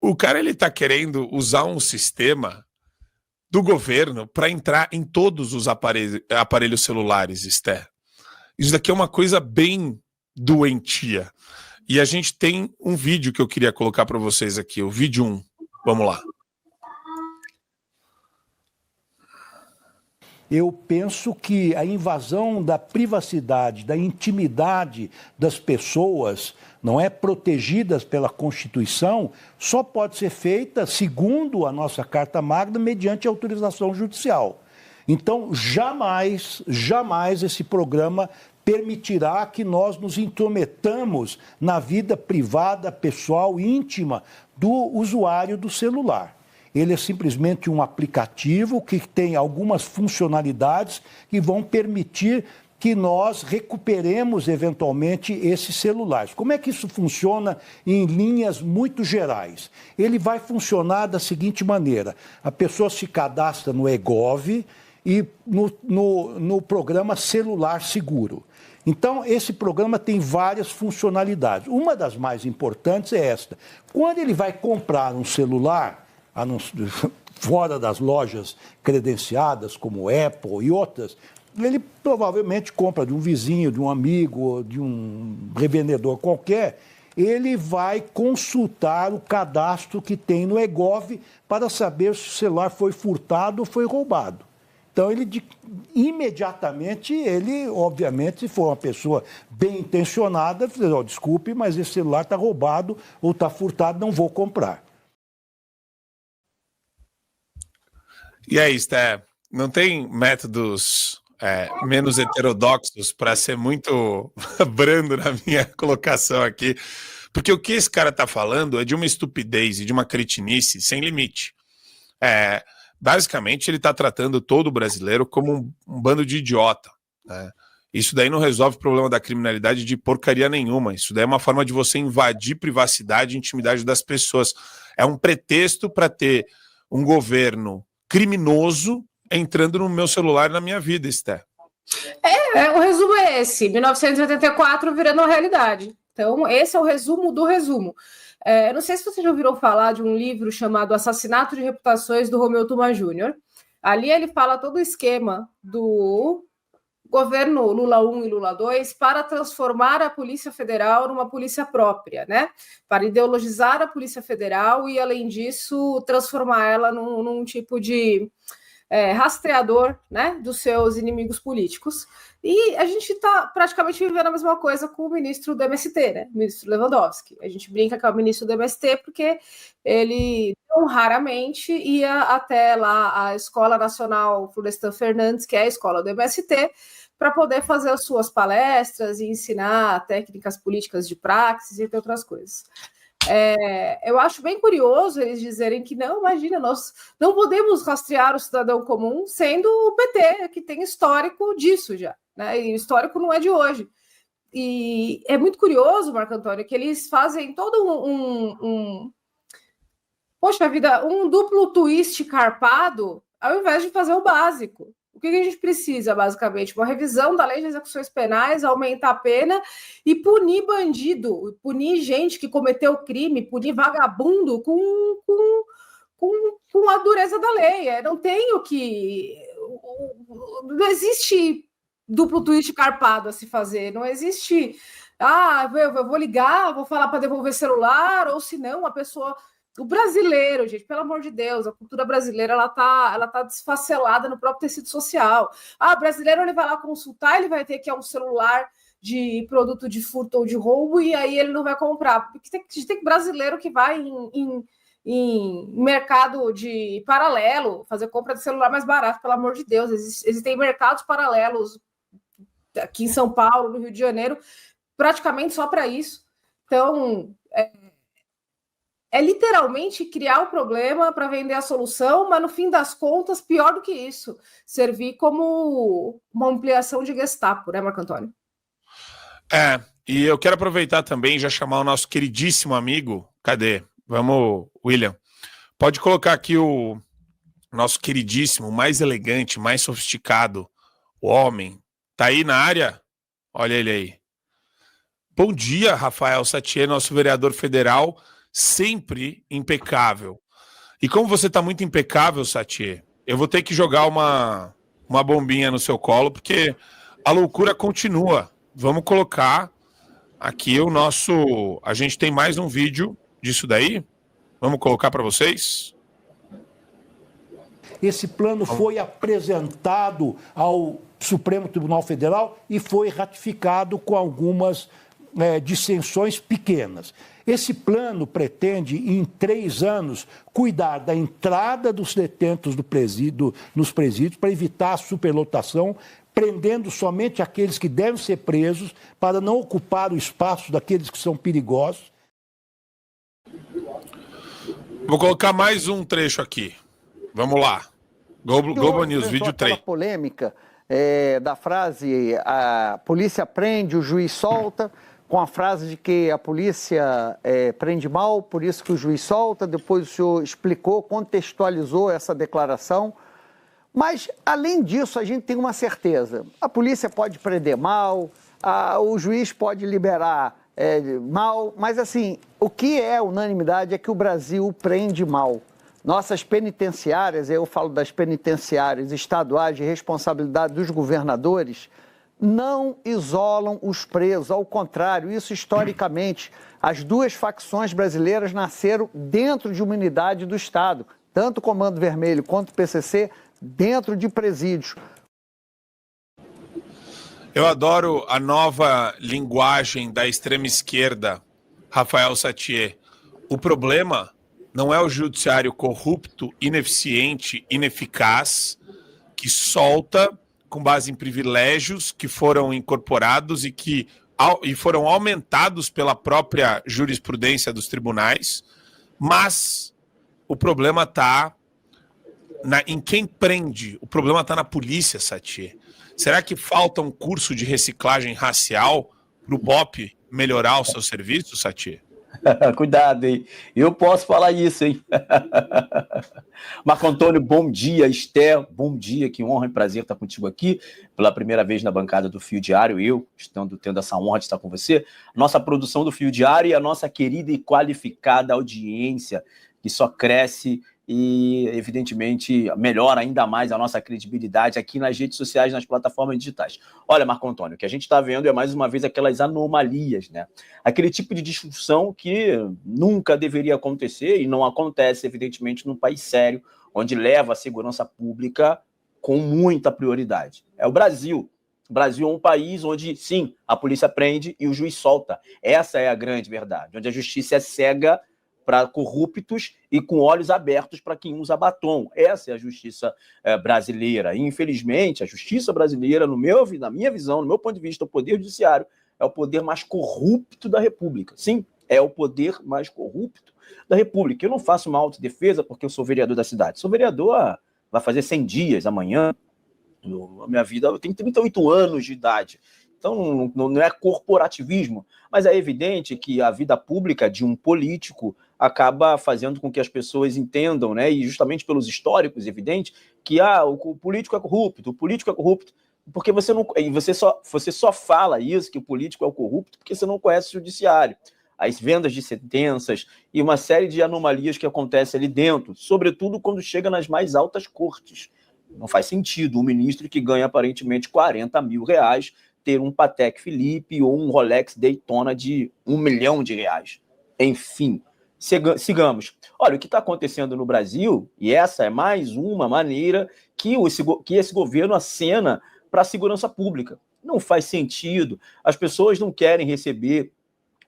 O cara, ele tá querendo usar um sistema do governo para entrar em todos os aparelhos celulares, Esther. Isso daqui é uma coisa bem doentia. E a gente tem um vídeo que eu queria colocar para vocês aqui, o vídeo 1. Vamos lá. Eu penso que a invasão da privacidade, da intimidade das pessoas, não é, protegidas pela Constituição, só pode ser feita, segundo a nossa Carta Magna, mediante autorização judicial. Então, jamais esse programa permitirá que nós nos intrometamos na vida privada, pessoal, íntima do usuário do celular. Ele é simplesmente um aplicativo que tem algumas funcionalidades que vão permitir que nós recuperemos eventualmente esses celulares. Como é que isso funciona em linhas muito gerais? Ele vai funcionar da seguinte maneira: a pessoa se cadastra no eGov e no programa Celular Seguro. Então, esse programa tem várias funcionalidades. Uma das mais importantes é esta: quando ele vai comprar um celular fora das lojas credenciadas, como Apple e outras, ele provavelmente compra de um vizinho, de um amigo, de um revendedor qualquer. Ele vai consultar o cadastro que tem no eGov para saber se o celular foi furtado ou foi roubado. Então, imediatamente, obviamente, se for uma pessoa bem intencionada, diz: oh, desculpe, mas esse celular está roubado ou está furtado, não vou comprar. E aí, Esther, não tem métodos menos heterodoxos para ser muito brando na minha colocação aqui? Porque o que esse cara está falando é de uma estupidez e de uma cretinice sem limite. Basicamente, ele está tratando todo brasileiro como um bando de idiota, né? Isso daí não resolve o problema da criminalidade de porcaria nenhuma. Isso daí é uma forma de você invadir privacidade e intimidade das pessoas. É um pretexto para ter um governo criminoso entrando no meu celular e na minha vida, Esther. O resumo é esse: 1984 virando uma realidade. Então, esse é o resumo do resumo. Não sei se vocês já ouviram falar de um livro chamado Assassinato de Reputações, do Romeu Thuma Jr. Ali ele fala todo o esquema do governo Lula I e Lula II para transformar a Polícia Federal numa polícia própria, né? Para ideologizar a Polícia Federal e, além disso, transformar ela num tipo de rastreador, né, dos seus inimigos políticos. E a gente está praticamente vivendo a mesma coisa com o ministro do MST, né? O ministro Lewandowski. A gente brinca que é o ministro do MST porque ele não raramente ia até lá a Escola Nacional Florestan Fernandes, que é a escola do MST, para poder fazer as suas palestras e ensinar técnicas políticas de praxis e entre outras coisas. Eu acho bem curioso eles dizerem que não, imagina, nós não podemos rastrear o cidadão comum, sendo o PT, que tem histórico disso já, né? E o histórico não é de hoje. E é muito curioso, Marco Antônio, que eles fazem todo um duplo twist carpado, ao invés de fazer o básico. O que a gente precisa, basicamente? Uma revisão da lei de execuções penais, aumentar a pena e punir bandido, punir gente que cometeu crime, punir vagabundo com a dureza da lei. Não existe duplo twist carpado a se fazer, não existe... eu vou ligar, vou falar para devolver celular, ou se não, a pessoa... O brasileiro, gente, pelo amor de Deus, a cultura brasileira ela tá desfacelada no próprio tecido social. O brasileiro ele vai lá consultar, ele vai ter que um celular de produto de furto ou de roubo e aí ele não vai comprar. Porque tem brasileiro que vai em mercado de paralelo fazer compra de celular mais barato, pelo amor de Deus. Existem mercados paralelos aqui em São Paulo, no Rio de Janeiro, praticamente só para isso. Então, é literalmente criar o problema para vender a solução, mas no fim das contas, pior do que isso, servir como uma ampliação de Gestapo, né, Marco Antônio? E eu quero aproveitar também e já chamar o nosso queridíssimo amigo. Cadê? Vamos, William. Pode colocar aqui o nosso queridíssimo, mais elegante, mais sofisticado, o homem. Tá aí na área? Olha ele aí. Bom dia, Rafael Satier, nosso vereador federal. sempre impecável. E como você está muito impecável, Satie, eu vou ter que jogar uma bombinha no seu colo, porque a loucura continua. Vamos colocar aqui o nosso... A gente tem mais um vídeo disso daí. Vamos colocar para vocês. Esse plano foi apresentado ao Supremo Tribunal Federal e foi ratificado com algumas dissensões pequenas. Esse plano pretende, em 3 anos, cuidar da entrada dos detentos nos presídios para evitar a superlotação, prendendo somente aqueles que devem ser presos para não ocupar o espaço daqueles que são perigosos. Vou colocar mais um trecho aqui. Vamos lá. Globo News, vídeo 3. Polêmica da frase a polícia prende, o juiz solta, com a frase de que a polícia prende mal, por isso que o juiz solta. Depois o senhor explicou, contextualizou essa declaração. Mas, além disso, a gente tem uma certeza. A polícia pode prender mal, o juiz pode liberar mal, mas, assim, o que é unanimidade é que o Brasil prende mal. Nossas penitenciárias, eu falo das penitenciárias estaduais de responsabilidade dos governadores, não isolam os presos, ao contrário, isso historicamente, as 2 facções brasileiras nasceram dentro de uma unidade do Estado, tanto o Comando Vermelho quanto o PCC, dentro de presídios. Eu adoro a nova linguagem da extrema esquerda, Rafael Satie. O problema não é o judiciário corrupto, ineficiente, ineficaz, que solta com base em privilégios que foram incorporados e foram aumentados pela própria jurisprudência dos tribunais, mas o problema está em quem prende, o problema está na polícia, Satie. Será que falta um curso de reciclagem racial para o BOP melhorar o seu serviço, Satie? Cuidado, hein? Eu posso falar isso, hein? Marco Antônio, bom dia. Esther, bom dia. Que honra e prazer estar contigo aqui pela primeira vez na bancada do Fio Diário. Eu tendo essa honra de estar com você. Nossa produção do Fio Diário e a nossa querida e qualificada audiência, que só cresce e, evidentemente, melhora ainda mais a nossa credibilidade aqui nas redes sociais, nas plataformas digitais. Olha, Marco Antônio, o que a gente está vendo é, mais uma vez, aquelas anomalias, né? Aquele tipo de discussão que nunca deveria acontecer e não acontece, evidentemente, num país sério, onde leva a segurança pública com muita prioridade. É o Brasil. O Brasil é um país onde, sim, a polícia prende e o juiz solta. Essa é a grande verdade, onde a justiça é cega para corruptos e com olhos abertos para quem usa batom. Essa é a justiça brasileira. E, infelizmente, a justiça brasileira, na minha visão, no meu ponto de vista, o poder judiciário é o poder mais corrupto da República. Sim, é o poder mais corrupto da República. Eu não faço uma autodefesa porque eu sou vereador da cidade. Sou vereador, vai fazer 100 dias amanhã. A minha vida, eu tenho 38 anos de idade. Então, não é corporativismo, mas é evidente que a vida pública de um político acaba fazendo com que as pessoas entendam, né, e justamente pelos históricos, evidente, que o político é corrupto, porque você só fala isso, que o político é o corrupto, porque você não conhece o judiciário, as vendas de sentenças e uma série de anomalias que acontecem ali dentro, sobretudo quando chega nas mais altas cortes. Não faz sentido um ministro que ganha aparentemente 40 mil reais ter um Patek Philippe ou um Rolex Daytona de R$1 milhão. Enfim, sigamos. Olha, o que está acontecendo no Brasil, e essa é mais uma maneira que esse governo acena para a segurança pública. Não faz sentido. As pessoas não querem receber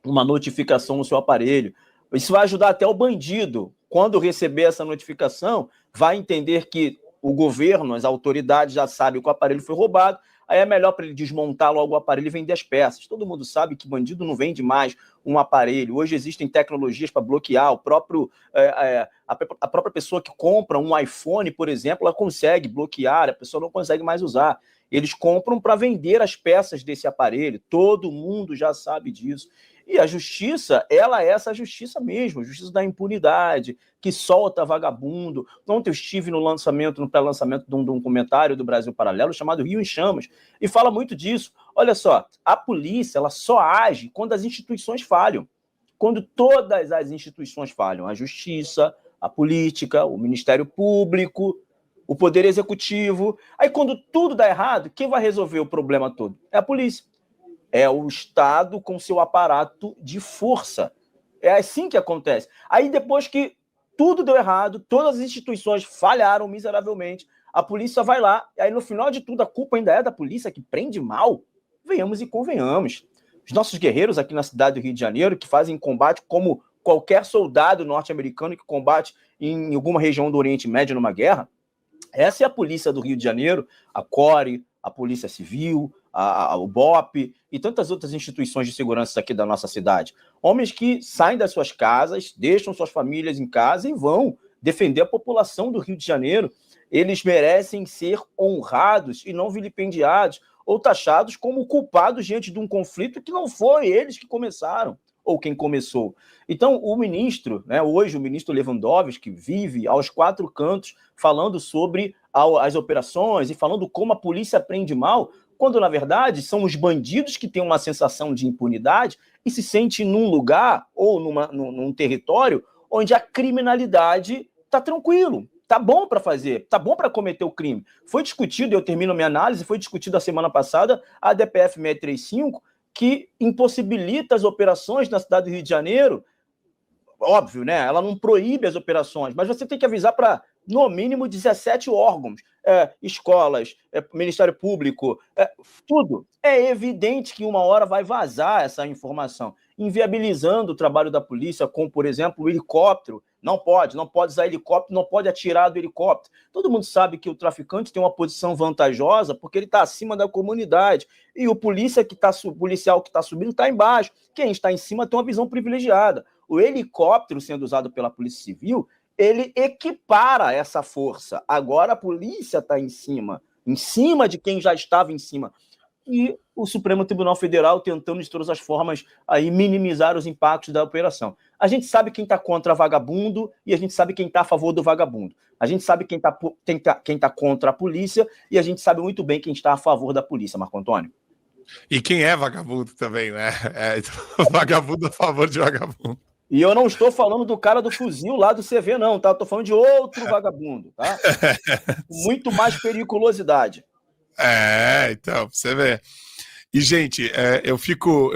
uma notificação no seu aparelho. Isso vai ajudar até o bandido. Quando receber essa notificação, vai entender que o governo, as autoridades já sabem que o aparelho foi roubado, aí é melhor para ele desmontar logo o aparelho e vender as peças. Todo mundo sabe que bandido não vende mais um aparelho. Hoje existem tecnologias para bloquear. A própria pessoa que compra um iPhone, por exemplo, ela consegue bloquear, a pessoa não consegue mais usar. Eles compram para vender as peças desse aparelho. Todo mundo já sabe disso. E a justiça, ela é essa justiça mesmo, a justiça da impunidade, que solta vagabundo. Ontem eu estive no pré-lançamento de um documentário do Brasil Paralelo chamado Rio em Chamas, e fala muito disso. Olha só, a polícia ela só age quando as instituições falham. quando todas as instituições falham, a justiça, a política, o Ministério Público, o Poder Executivo. Aí, quando tudo dá errado, quem vai resolver o problema todo? É a polícia. É o Estado com seu aparato de força. É assim que acontece. Aí, depois que tudo deu errado, todas as instituições falharam miseravelmente, a polícia vai lá, e aí, no final de tudo, a culpa ainda é da polícia, que prende mal. Venhamos e convenhamos. Os nossos guerreiros aqui na cidade do Rio de Janeiro, que fazem combate como qualquer soldado norte-americano que combate em alguma região do Oriente Médio numa guerra, essa é a polícia do Rio de Janeiro, a CORE, a Polícia Civil, o BOP e tantas outras instituições de segurança aqui da nossa cidade. Homens que saem das suas casas, deixam suas famílias em casa e vão defender a população do Rio de Janeiro. Eles merecem ser honrados e não vilipendiados ou taxados como culpados diante de um conflito que não foi eles que começaram ou quem começou. Então, o ministro, hoje o ministro Lewandowski, vive aos quatro cantos falando sobre as operações e falando como a polícia prende mal, quando, na verdade, são os bandidos que têm uma sensação de impunidade e se sentem num lugar ou num território onde a criminalidade está tranquilo. Tá bom para fazer, tá bom para cometer o crime. Foi discutido, eu termino a minha análise, foi discutido a semana passada a DPF 635, que impossibilita as operações na cidade do Rio de Janeiro. Óbvio, né? Ela não proíbe as operações, mas você tem que avisar para, no mínimo, 17 órgãos, escolas, Ministério Público, tudo. É evidente que uma hora vai vazar essa informação, inviabilizando o trabalho da polícia, como, por exemplo, o helicóptero. Não pode usar helicóptero, não pode atirar do helicóptero. Todo mundo sabe que o traficante tem uma posição vantajosa porque ele está acima da comunidade. E o policial que está subindo está embaixo. Quem está em cima tem uma visão privilegiada. O helicóptero sendo usado pela Polícia Civil, ele equipara essa força. Agora a polícia está em cima de quem já estava em cima. E o Supremo Tribunal Federal tentando de todas as formas aí minimizar os impactos da operação. A gente sabe quem está contra vagabundo e a gente sabe quem está a favor do vagabundo. A gente sabe quem tá contra a polícia e a gente sabe muito bem quem está a favor da polícia, Marco Antônio. E quem é vagabundo também, né? Vagabundo a favor de vagabundo. E eu não estou falando do cara do fuzil lá do CV, não, tá? Eu estou falando de outro vagabundo, tá? Muito mais periculosidade. Então, você vê. E, gente, eu fico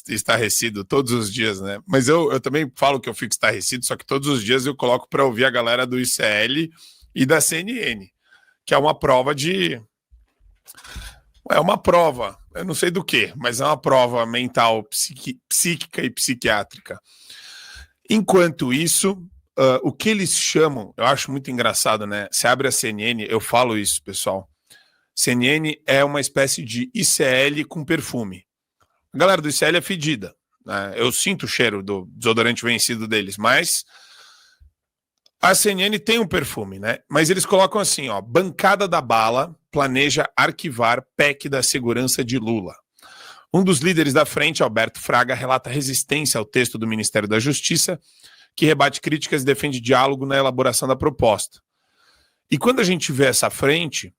estarrecido todos os dias, né? Mas eu também falo que eu fico estarrecido, só que todos os dias eu coloco para ouvir a galera do ICL e da CNN, que é uma prova de... É uma prova, eu não sei do que, mas é uma prova mental, psíquica e psiquiátrica. Enquanto isso, o que eles chamam, eu acho muito engraçado, né? Você abre a CNN, eu falo isso, pessoal. CNN é uma espécie de ICL com perfume. A galera do ICL é fedida, né? Eu sinto o cheiro do desodorante vencido deles, mas a CNN tem um perfume, né? Mas eles colocam assim, ó, bancada da bala planeja arquivar PEC da segurança de Lula. Um dos líderes da frente, Alberto Fraga, relata resistência ao texto do Ministério da Justiça, que rebate críticas e defende diálogo na elaboração da proposta. E quando a gente vê essa frente,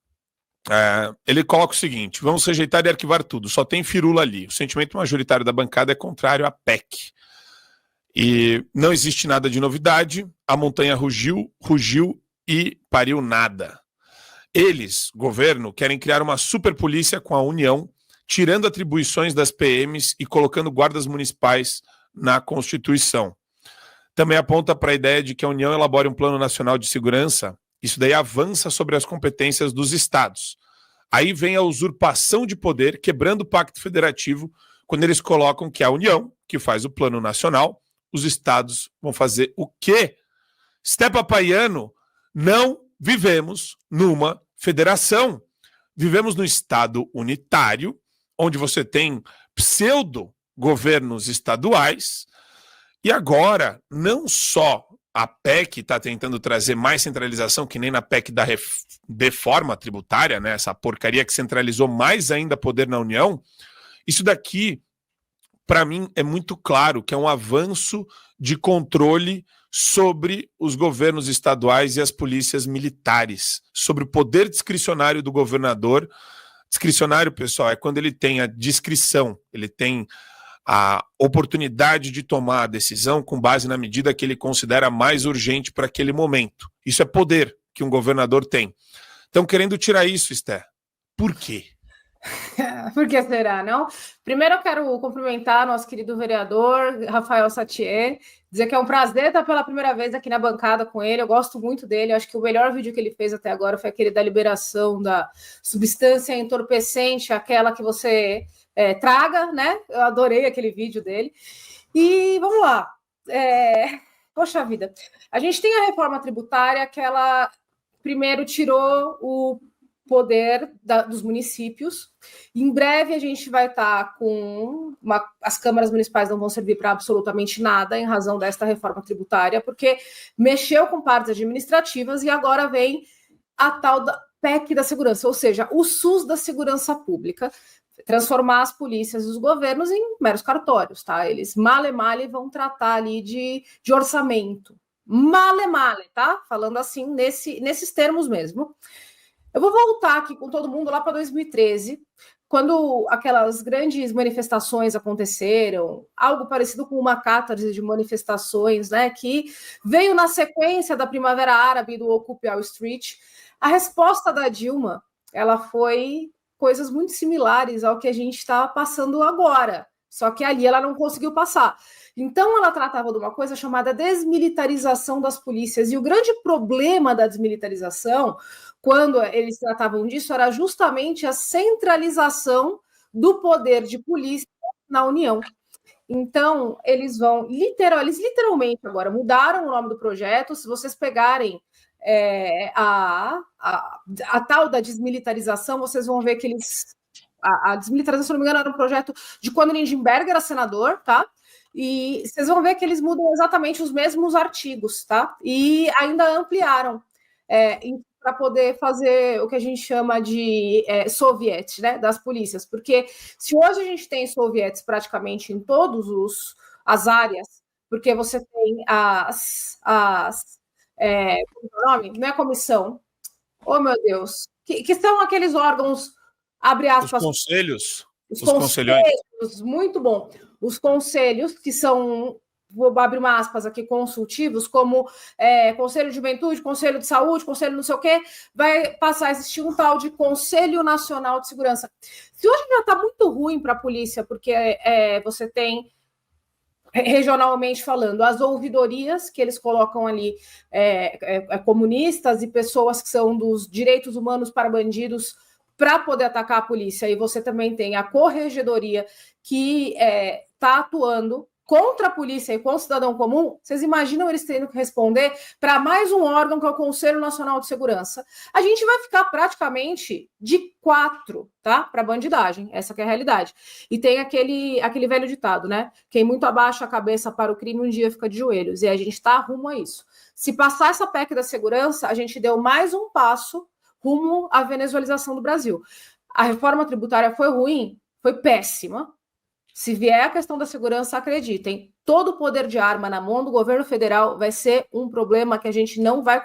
ele coloca o seguinte: vamos rejeitar e arquivar tudo, só tem firula ali. O sentimento majoritário da bancada é contrário à PEC. E não existe nada de novidade, a montanha rugiu e pariu nada. Eles, governo, querem criar uma superpolícia com a União, tirando atribuições das PMs e colocando guardas municipais na Constituição. Também aponta para a ideia de que a União elabore um plano nacional de segurança. Isso daí avança sobre as competências dos estados. Aí vem a usurpação de poder, quebrando o pacto federativo, quando eles colocam que a União, que faz o plano nacional, os estados vão fazer o quê? Stepapaiano, não vivemos numa federação. Vivemos no estado unitário, onde você tem pseudo-governos estaduais, e agora, não só a PEC está tentando trazer mais centralização, que nem na PEC da reforma tributária, né? Essa porcaria que centralizou mais ainda poder na União. Isso daqui, para mim, é muito claro que é um avanço de controle sobre os governos estaduais e as polícias militares, sobre o poder discricionário do governador. Discricionário, pessoal, é quando ele tem a discrição, ele tem a oportunidade de tomar a decisão com base na medida que ele considera mais urgente para aquele momento. Isso é poder que um governador tem. Estão querendo tirar isso, Esther. Por quê? Por que será, não? Primeiro eu quero cumprimentar nosso querido vereador Rafael Sattier, dizer que é um prazer estar pela primeira vez aqui na bancada com ele. Eu gosto muito dele, acho que o melhor vídeo que ele fez até agora foi aquele da liberação da substância entorpecente, aquela que você traga, né? Eu adorei aquele vídeo dele. E vamos lá. Poxa vida, a gente tem a reforma tributária que ela primeiro tirou o poder dos municípios. Em breve a gente vai estar com as câmaras municipais não vão servir para absolutamente nada em razão desta reforma tributária, porque mexeu com partes administrativas e agora vem a tal da PEC da segurança, ou seja, o SUS da segurança pública, transformar as polícias e os governos em meros cartórios, tá? Eles male vão tratar ali de orçamento. Male, tá? Falando assim, nesses termos mesmo. Eu vou voltar aqui com todo mundo lá para 2013, quando aquelas grandes manifestações aconteceram, algo parecido com uma catarse de manifestações, né, que veio na sequência da Primavera Árabe e do Occupy Wall Street. A resposta da Dilma, ela foi coisas muito similares ao que a gente está passando agora, só que ali ela não conseguiu passar. Então, ela tratava de uma coisa chamada desmilitarização das polícias, e o grande problema da desmilitarização, quando eles tratavam disso, era justamente a centralização do poder de polícia na União. Então, eles literalmente agora mudaram o nome do projeto. Se vocês pegarem a tal da desmilitarização, vocês vão ver que a desmilitarização, se não me engano, era um projeto de quando Lindenberg era senador, tá? E vocês vão ver que eles mudam exatamente os mesmos artigos, tá? E ainda ampliaram para poder fazer o que a gente chama de sovietes, né, das polícias, porque se hoje a gente tem sovietes praticamente em todas as áreas, porque você tem como é o nome? Não é comissão, oh meu Deus, que são aqueles órgãos, abre aspas, os conselhos, os conselhos, muito bom, os conselhos que são, vou abrir uma aspas aqui, consultivos, como Conselho de Juventude, Conselho de Saúde, Conselho não sei o quê, vai passar a existir um tal de Conselho Nacional de Segurança. Se hoje já está muito ruim para a polícia, porque você tem, regionalmente falando, as ouvidorias que eles colocam ali, comunistas e pessoas que são dos direitos humanos para bandidos, para poder atacar a polícia, e você também tem a corregedoria que está atuando contra a polícia e contra o cidadão comum. Vocês imaginam eles tendo que responder para mais um órgão, que é o Conselho Nacional de Segurança? A gente vai ficar praticamente de 4, tá? Para bandidagem, essa que é a realidade. E tem aquele velho ditado, né? Quem muito abaixa a cabeça para o crime, um dia fica de joelhos. E a gente está rumo a isso. Se passar essa PEC da segurança, a gente deu mais um passo rumo à venezuelização do Brasil. A reforma tributária foi ruim? Foi péssima. Se vier a questão da segurança, acreditem, todo o poder de arma na mão do governo federal vai ser um problema que a gente não vai